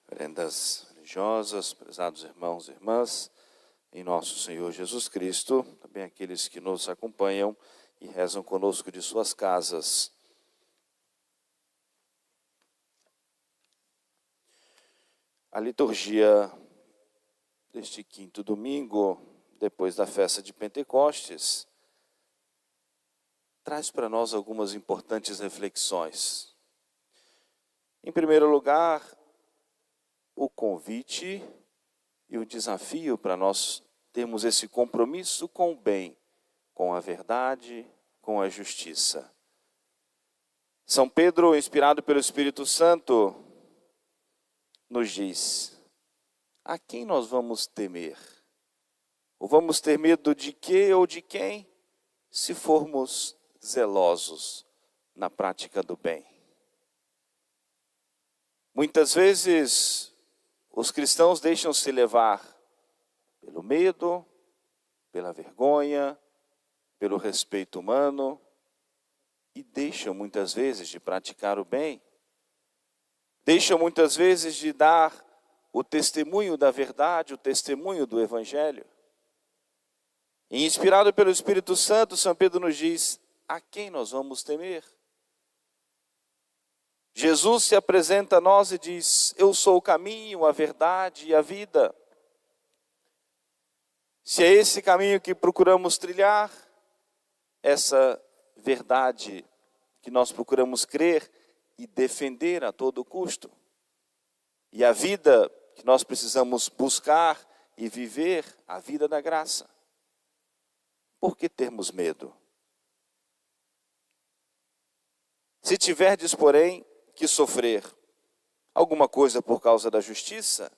Prendas religiosas, prezados irmãos e irmãs, em nosso Senhor Jesus Cristo, também aqueles que nos acompanham e rezam conosco de suas casas. A liturgia deste quinto domingo, depois da festa de Pentecostes, traz para nós algumas importantes reflexões. Em primeiro lugar, o convite e o desafio para nós termos esse compromisso com o bem, com a verdade, com a justiça. São Pedro, inspirado pelo Espírito Santo, nos diz: a quem nós vamos temer? Ou vamos ter medo de quê ou de quem? Se formos zelosos na prática do bem. Muitas vezes os cristãos deixam-se levar pelo medo, pela vergonha, pelo respeito humano e deixam muitas vezes de praticar o bem. Deixam muitas vezes de dar o testemunho da verdade, o testemunho do Evangelho. E inspirado pelo Espírito Santo, São Pedro nos diz: a quem nós vamos temer? Jesus se apresenta a nós e diz: eu sou o caminho, a verdade e a vida. Se é esse caminho que procuramos trilhar, essa verdade que nós procuramos crer e defender a todo custo, e a vida que nós precisamos buscar e viver, a vida da graça. Por que termos medo? Se tiverdes, porém, que sofrer alguma coisa por causa da justiça,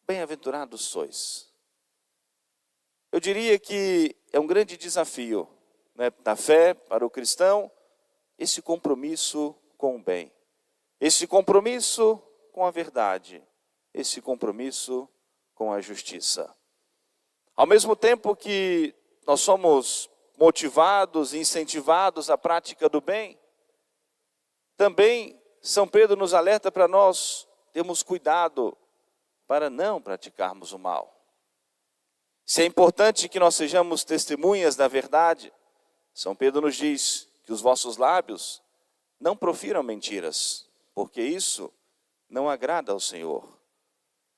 bem-aventurados sois. Eu diria que é um grande desafio, da fé para o cristão, esse compromisso com o bem, esse compromisso com a verdade, esse compromisso com a justiça. Ao mesmo tempo que nós somos motivados e incentivados à prática do bem, também São Pedro nos alerta para nós termos cuidado para não praticarmos o mal. Se é importante que nós sejamos testemunhas da verdade, São Pedro nos diz que os vossos lábios não profiram mentiras, porque isso não agrada ao Senhor.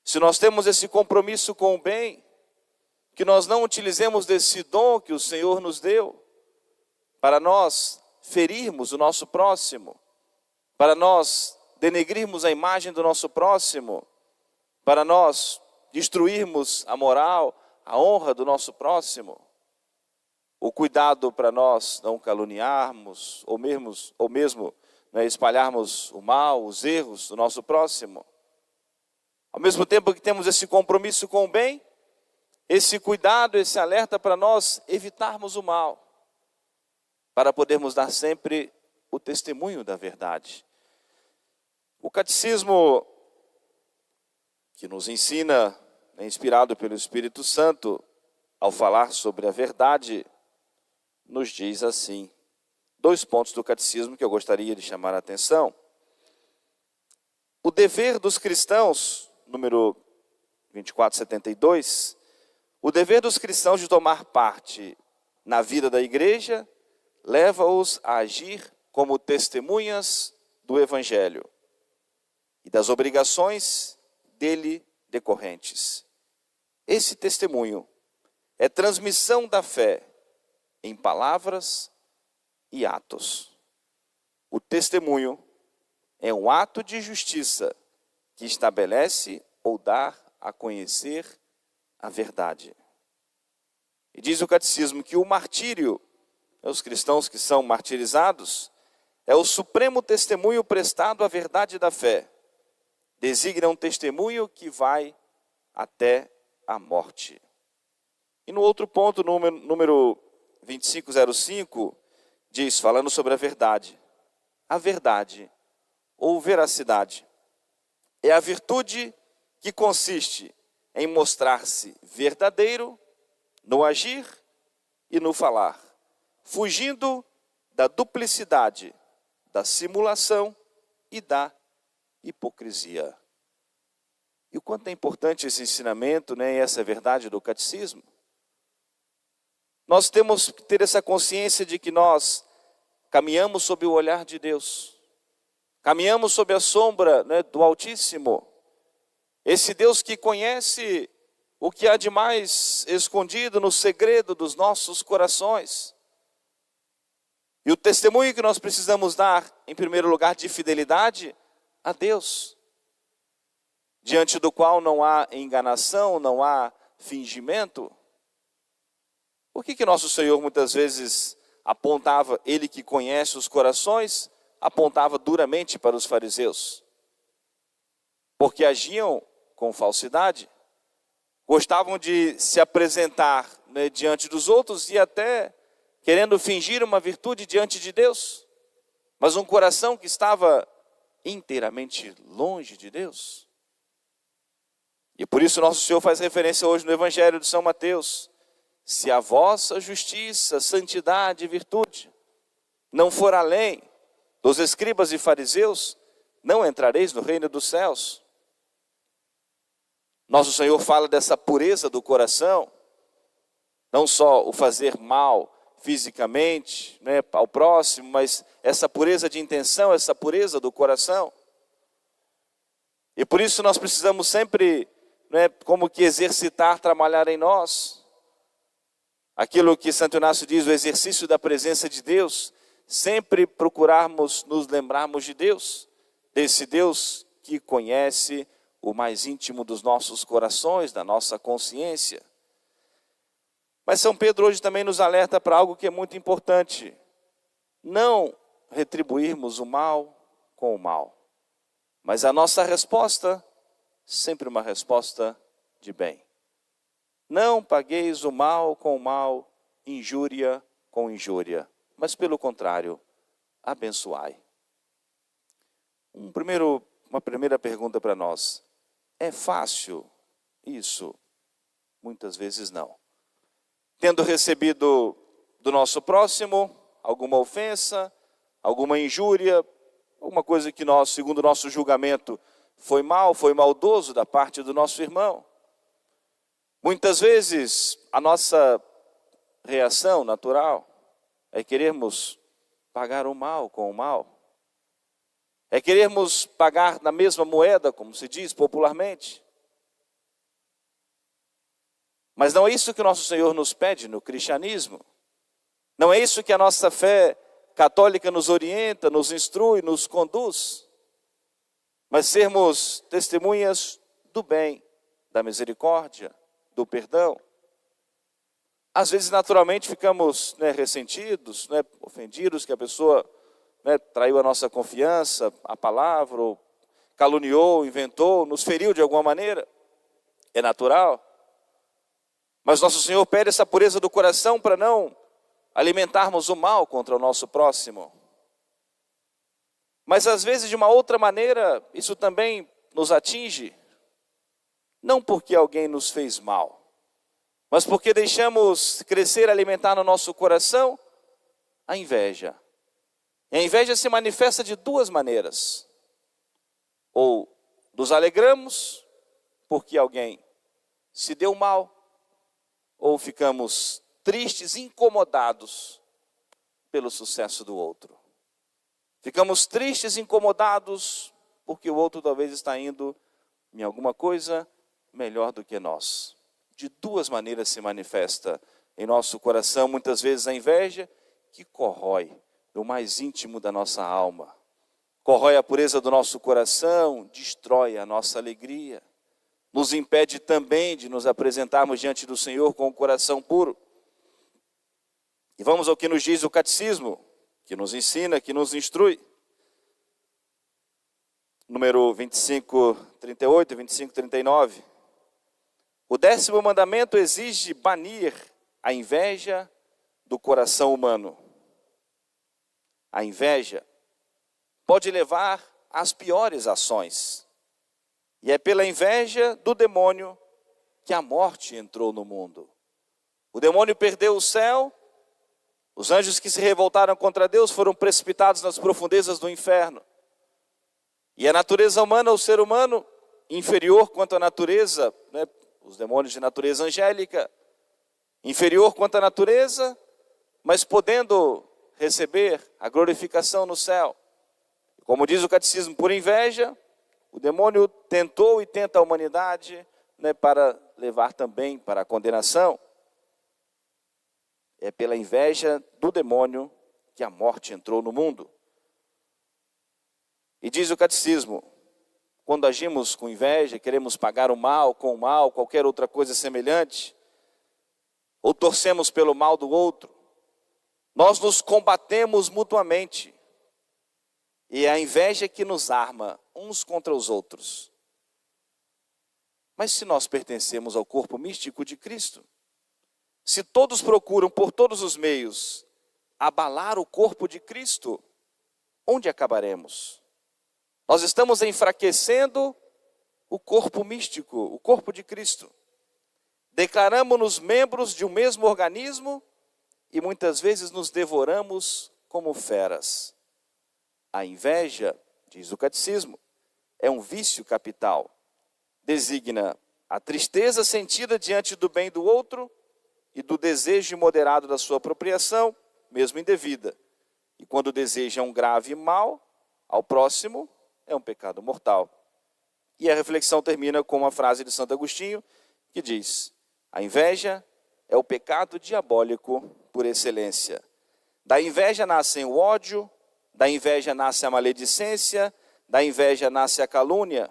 Se nós temos esse compromisso com o bem, que nós não utilizemos desse dom que o Senhor nos deu, para nós ferirmos o nosso próximo, para nós denegrirmos a imagem do nosso próximo, para nós destruirmos a moral, a honra do nosso próximo. O cuidado para nós não caluniarmos, ou mesmo espalharmos o mal, os erros do nosso próximo. Ao mesmo tempo que temos esse compromisso com o bem, esse cuidado, esse alerta para nós evitarmos o mal, para podermos dar sempre o testemunho da verdade. O catecismo que nos ensina, inspirado pelo Espírito Santo, ao falar sobre a verdade, nos diz assim, 2 pontos do catecismo que eu gostaria de chamar a atenção. O dever dos cristãos, número 2472, o dever dos cristãos de tomar parte na vida da igreja leva-os a agir como testemunhas do Evangelho e das obrigações dele decorrentes. Esse testemunho é transmissão da fé em palavras e atos. O testemunho é um ato de justiça que estabelece ou dá a conhecer a verdade. E diz o catecismo que o martírio, os cristãos que são martirizados, é o supremo testemunho prestado à verdade da fé. Designa um testemunho que vai até a morte. E no outro ponto, número 2505, diz, falando sobre a verdade ou veracidade é a virtude que consiste em mostrar-se verdadeiro no agir e no falar, fugindo da duplicidade, da simulação e da hipocrisia. E o quanto é importante esse ensinamento, né, e essa verdade do catecismo. Nós temos que ter essa consciência de que nós caminhamos sob o olhar de Deus. Caminhamos sob a sombra, né, do Altíssimo. Esse Deus que conhece o que há de mais escondido no segredo dos nossos corações. E o testemunho que nós precisamos dar, em primeiro lugar, de fidelidade a Deus, diante do qual não há enganação, não há fingimento. Por que nosso Senhor muitas vezes apontava, Ele que conhece os corações, apontava duramente para os fariseus? Porque agiam com falsidade, gostavam de se apresentar, né, diante dos outros e até querendo fingir uma virtude diante de Deus, mas um coração que estava inteiramente longe de Deus. E por isso nosso Senhor faz referência hoje no Evangelho de São Mateus: se a vossa justiça, santidade e virtude não for além dos escribas e fariseus, não entrareis no reino dos céus. Nosso Senhor fala dessa pureza do coração, não só o fazer mal fisicamente, né, ao próximo, mas essa pureza de intenção, essa pureza do coração. E por isso nós precisamos sempre, né, como que exercitar, trabalhar em nós. Aquilo que Santo Inácio diz, o exercício da presença de Deus, sempre procurarmos nos lembrarmos de Deus, desse Deus que conhece o mais íntimo dos nossos corações, da nossa consciência. Mas São Pedro hoje também nos alerta para algo que é muito importante: não retribuirmos o mal com o mal, mas a nossa resposta, sempre uma resposta de bem. Não pagueis o mal com o mal, injúria com injúria, mas pelo contrário, abençoai. Uma primeira pergunta para nós: é fácil isso? Muitas vezes não. Tendo recebido do nosso próximo alguma ofensa, alguma injúria, alguma coisa que nós, segundo o nosso julgamento, foi maldoso da parte do nosso irmão, muitas vezes a nossa reação natural é querermos pagar o mal com o mal. É querermos pagar na mesma moeda, como se diz popularmente. Mas não é isso que o nosso Senhor nos pede no cristianismo. Não é isso que a nossa fé católica nos orienta, nos instrui, nos conduz. Mas sermos testemunhas do bem, da misericórdia, do perdão. Às vezes, naturalmente, ficamos, né, ressentidos, né, ofendidos, que a pessoa, né, traiu a nossa confiança, a palavra, ou caluniou, inventou, nos feriu de alguma maneira. É natural. Mas nosso Senhor pede essa pureza do coração para não alimentarmos o mal contra o nosso próximo. Mas às vezes, de uma outra maneira, isso também nos atinge. Não porque alguém nos fez mal, mas porque deixamos crescer, alimentar no nosso coração a inveja. E a inveja se manifesta de duas maneiras: ou nos alegramos porque alguém se deu mal, ou ficamos tristes, incomodados pelo sucesso do outro. Ficamos tristes, incomodados porque o outro talvez está indo em alguma coisa melhor do que nós. De duas maneiras se manifesta em nosso coração, muitas vezes a inveja, que corrói o mais íntimo da nossa alma, corrói a pureza do nosso coração, destrói a nossa alegria, nos impede também de nos apresentarmos diante do Senhor com o coração puro. E vamos ao que nos diz o catecismo, que nos ensina, que nos instrui. Número 2538 e 2539. O 10º mandamento exige banir a inveja do coração humano. A inveja pode levar às piores ações. E é pela inveja do demônio que a morte entrou no mundo. O demônio perdeu o céu, os anjos que se revoltaram contra Deus foram precipitados nas profundezas do inferno. E a natureza humana, o ser humano, inferior quanto à natureza, né? Os demônios de natureza angélica, inferior quanto à natureza, mas podendo receber a glorificação no céu. Como diz o catecismo, por inveja, o demônio tentou e tenta a humanidade, né, para levar também para a condenação. É pela inveja do demônio que a morte entrou no mundo. E diz o catecismo, quando agimos com inveja, queremos pagar o mal com o mal, qualquer outra coisa semelhante, ou torcemos pelo mal do outro, nós nos combatemos mutuamente. E é a inveja que nos arma uns contra os outros. Mas se nós pertencemos ao corpo místico de Cristo, se todos procuram por todos os meios abalar o corpo de Cristo, onde acabaremos? Nós estamos enfraquecendo o corpo místico, o corpo de Cristo. Declaramos-nos membros de um mesmo organismo e muitas vezes nos devoramos como feras. A inveja, diz o catecismo, é um vício capital. Designa a tristeza sentida diante do bem do outro e do desejo imoderado da sua apropriação, mesmo indevida. E quando deseja um grave mal ao próximo, é um pecado mortal. E a reflexão termina com uma frase de Santo Agostinho, que diz: a inveja é o pecado diabólico por excelência. Da inveja nascem o ódio, da inveja nasce a maledicência, da inveja nasce a calúnia,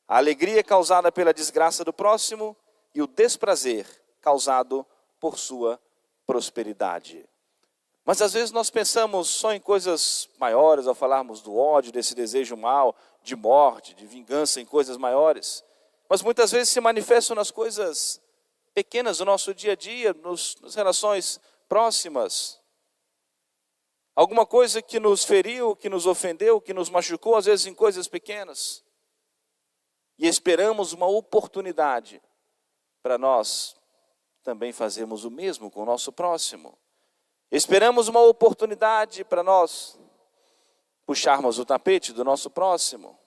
a alegria causada pela desgraça do próximo e o desprazer causado por sua prosperidade. Mas às vezes nós pensamos só em coisas maiores ao falarmos do ódio, desse desejo mal, de morte, de vingança, em coisas maiores. Mas muitas vezes se manifestam nas coisas pequenas do nosso dia a dia, nas relações próximas. Alguma coisa que nos feriu, que nos ofendeu, que nos machucou, às vezes em coisas pequenas. E esperamos uma oportunidade para nós também fazermos o mesmo com o nosso próximo. Esperamos uma oportunidade para nós puxarmos o tapete do nosso próximo.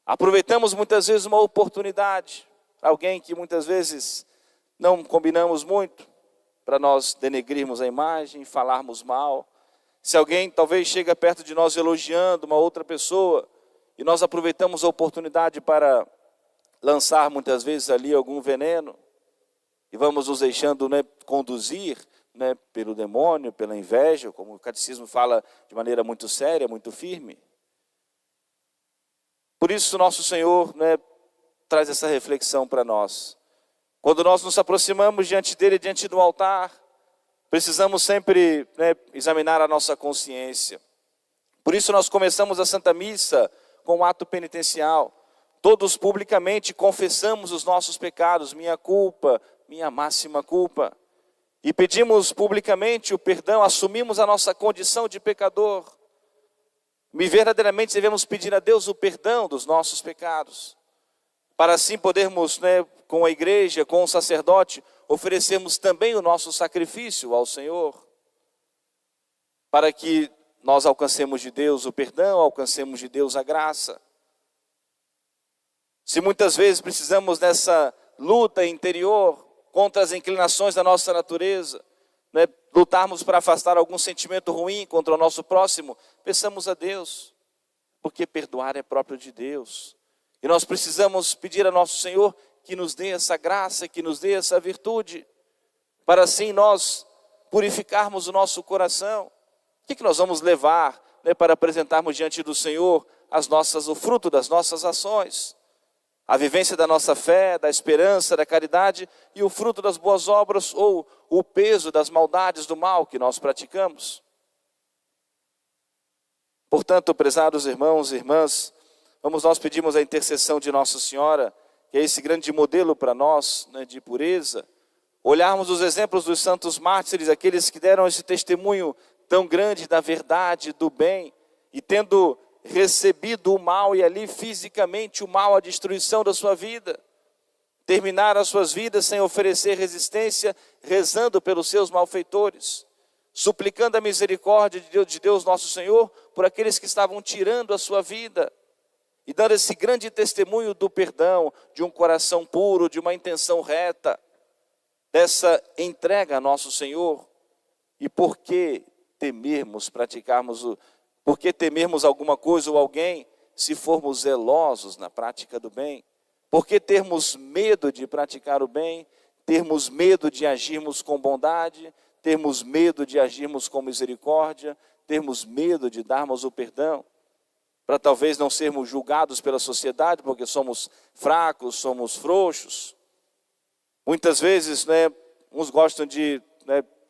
Aproveitamos muitas vezes uma oportunidade, alguém que muitas vezes não combinamos muito, para nós denegrirmos a imagem, falarmos mal. Se alguém talvez chega perto de nós elogiando uma outra pessoa, e nós aproveitamos a oportunidade para lançar muitas vezes ali algum veneno, e vamos nos deixando, né, conduzir, né, pelo demônio, pela inveja, como o catecismo fala de maneira muito séria, muito firme. Por isso nosso Senhor, né, traz essa reflexão para nós. Quando nós nos aproximamos diante dele, diante do altar, precisamos sempre, né, examinar a nossa consciência. Por isso nós começamos a Santa Missa com um ato penitencial. Todos publicamente confessamos os nossos pecados, minha culpa, minha máxima culpa. E pedimos publicamente o perdão, assumimos a nossa condição de pecador. E verdadeiramente devemos pedir a Deus o perdão dos nossos pecados. Para assim podermos, né, com a igreja, com o sacerdote, oferecermos também o nosso sacrifício ao Senhor. Para que nós alcancemos de Deus o perdão, alcancemos de Deus a graça. Se muitas vezes precisamos dessa luta interior contra as inclinações da nossa natureza, né, lutarmos para afastar algum sentimento ruim contra o nosso próximo, peçamos a Deus, porque perdoar é próprio de Deus. E nós precisamos pedir a nosso Senhor que nos dê essa graça, que nos dê essa virtude, para assim nós purificarmos o nosso coração. O que nós vamos levar, né, para apresentarmos diante do Senhor o fruto das nossas ações? A vivência da nossa fé, da esperança, da caridade e o fruto das boas obras ou o peso das maldades do mal que nós praticamos. Portanto, prezados irmãos e irmãs, nós pedimos a intercessão de Nossa Senhora, que é esse grande modelo para nós, né, de pureza. Olharmos os exemplos dos santos mártires, aqueles que deram esse testemunho tão grande da verdade, do bem, e tendo recebido o mal e ali fisicamente o mal, a destruição da sua vida, terminar as suas vidas sem oferecer resistência, rezando pelos seus malfeitores, suplicando a misericórdia de Deus nosso Senhor por aqueles que estavam tirando a sua vida. e dando esse grande testemunho do perdão, de um coração puro, de uma intenção reta, dessa entrega a nosso Senhor. E por que temermos por que temermos alguma coisa ou alguém, se formos zelosos na prática do bem? Por que termos medo de praticar o bem? Termos medo de agirmos com bondade? Termos medo de agirmos com misericórdia? Termos medo de darmos o perdão? Para talvez não sermos julgados pela sociedade, porque somos fracos, somos frouxos. Muitas vezes, uns gostam de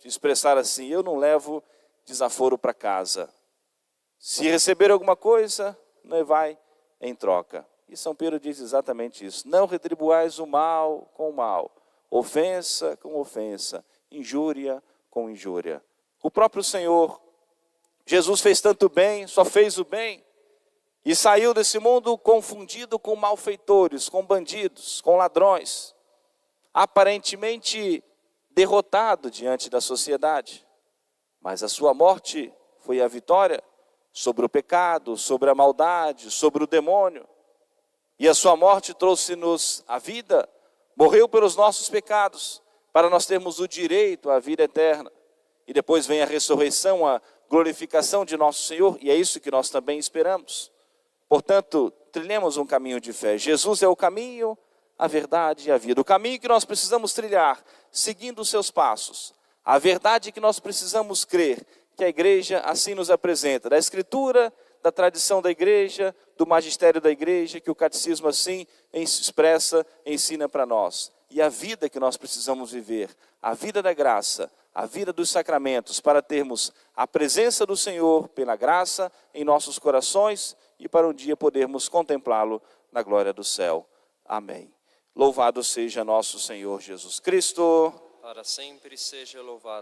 expressar assim: eu não levo desaforo para casa. Se receber alguma coisa, vai em troca. E São Pedro diz exatamente isso: não retribuais o mal com o mal, ofensa com ofensa, injúria com injúria. O próprio Senhor Jesus fez tanto bem, só fez o bem, e saiu desse mundo confundido com malfeitores, com bandidos, com ladrões, aparentemente derrotado diante da sociedade. Mas a sua morte foi a vitória sobre o pecado, sobre a maldade, sobre o demônio. E a sua morte trouxe-nos a vida, morreu pelos nossos pecados, para nós termos o direito à vida eterna. E depois vem a ressurreição, a glorificação de nosso Senhor, e é isso que nós também esperamos. Portanto, trilhemos um caminho de fé. Jesus é o caminho, a verdade e a vida. O caminho que nós precisamos trilhar, seguindo os seus passos. A verdade que nós precisamos crer, que a igreja assim nos apresenta, da Escritura, da tradição da igreja, do magistério da igreja, que o catecismo assim expressa, ensina para nós. E a vida que nós precisamos viver, a vida da graça, a vida dos sacramentos, para termos a presença do Senhor pela graça em nossos corações e para um dia podermos contemplá-lo na glória do céu. Amém. Louvado seja nosso Senhor Jesus Cristo. Para sempre seja louvado.